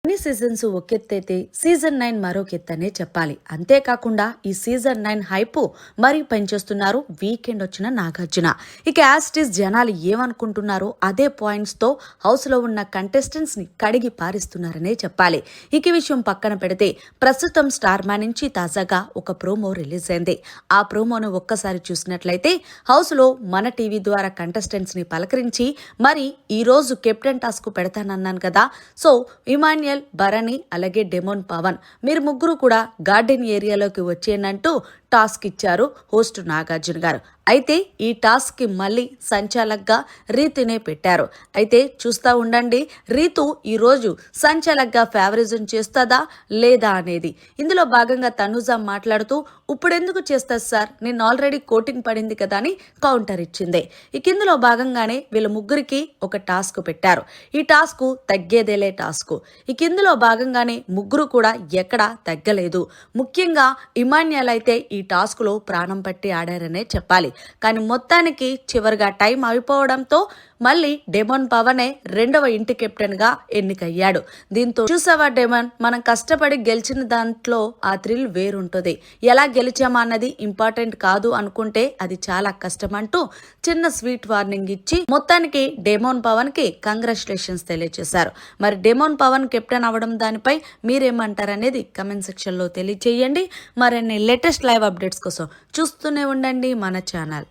అన్ని seasons ఒకెత్తైతే season 9 మరొకెత్తనే చెప్పాలి. అంతేకాకుండా ఈ సీజన్ 9 హైపు మరీ పెంచేస్తున్నారు వీకెండ్ వచ్చిన నాగార్జున. ఇక యాస్టీస్ జనాలు ఏమనుకుంటున్నారో అదే పాయింట్స్ తో హౌస్ లో ఉన్న కంటెస్టెంట్స్ ని కడిగి పారిస్తున్నారనే చెప్పాలి. ఇక విషయం పక్కన పెడితే ప్రస్తుతం స్టార్ మ్యాన్ నుంచి తాజాగా ఒక ప్రోమో రిలీజ్ అయింది. ఆ ప్రోమోను ఒక్కసారి చూసినట్లయితే హౌస్ లో మన టీవీ ద్వారా కంటెస్టెంట్స్ ని పలకరించి మరి ఈ రోజు కెప్టెన్ టాస్క్ పెడతానన్నాను కదా, సో ఇమాన్యుయల్, భరణి అలాగే డెమోన్ పవన్ మీరు ముగ్గురు కూడా గార్డెన్ ఏరియాలోకి వచ్చేయనంటూ టాస్క్ ఇచ్చారు హోస్ట్ నాగార్జున గారు. అయితే ఈ టాస్క్ కి మళ్ళీ సంచాలక్గా రీతునే పెట్టారు. అయితే చూస్తా ఉండండి రీతు ఈ రోజు సంచాలక్గా ఫేవరిజం చేస్తుందా లేదా అనేది. ఇందులో భాగంగా తనుజా మాట్లాడుతూ ఇప్పుడెందుకు చేస్తారు సార్, నేను ఆల్రెడీ కోటింగ్ పడింది కదా అని కౌంటర్ ఇచ్చింది. ఇక ఇందులో భాగంగానే వీళ్ళ ముగ్గురికి ఒక టాస్క్ పెట్టారు. ఈ టాస్క్ తగ్గేదేలే టాస్క్. ఇక ఇందులో భాగంగానే ముగ్గురు కూడా ఎక్కడా తగ్గలేదు. ముఖ్యంగా ఇమాన్యుయల్ అయితే ఈ టాస్క్ లో ప్రాణం పట్టి ఆడారనే చెప్పాలి. కానీ మొత్తానికి చివరిగా టైం అయిపోవడంతో మళ్ళీ డెమోన్ పవనే రెండవ ఇంటి కెప్టెన్ గా ఎన్నికయ్యాడు. దీంతో చూసావా డెమోన్, మనం కష్టపడి గెలిచిన దాంట్లో ఆ థ్రిల్ వేరుంటుంది. ఎలా గెలిచామా అన్నది ఇంపార్టెంట్ కాదు అనుకుంటే అది చాలా కష్టం అంటూ చిన్న స్వీట్ వార్నింగ్ ఇచ్చి మొత్తానికి డెమోన్ పవన్ కి కంగ్రాచులేషన్స్ తెలియజేశారు. మరి డెమోన్ పవన్ కెప్టెన్ అవ్వడం దానిపై మీరేమంటారనేది కమెంట్ సెక్షన్ లో తెలియజేయండి. మరిన్ని లేటెస్ట్ లైవ్ అప్డేట్స్ కోసం చూస్తూనే ఉండండి మన ఛానల్.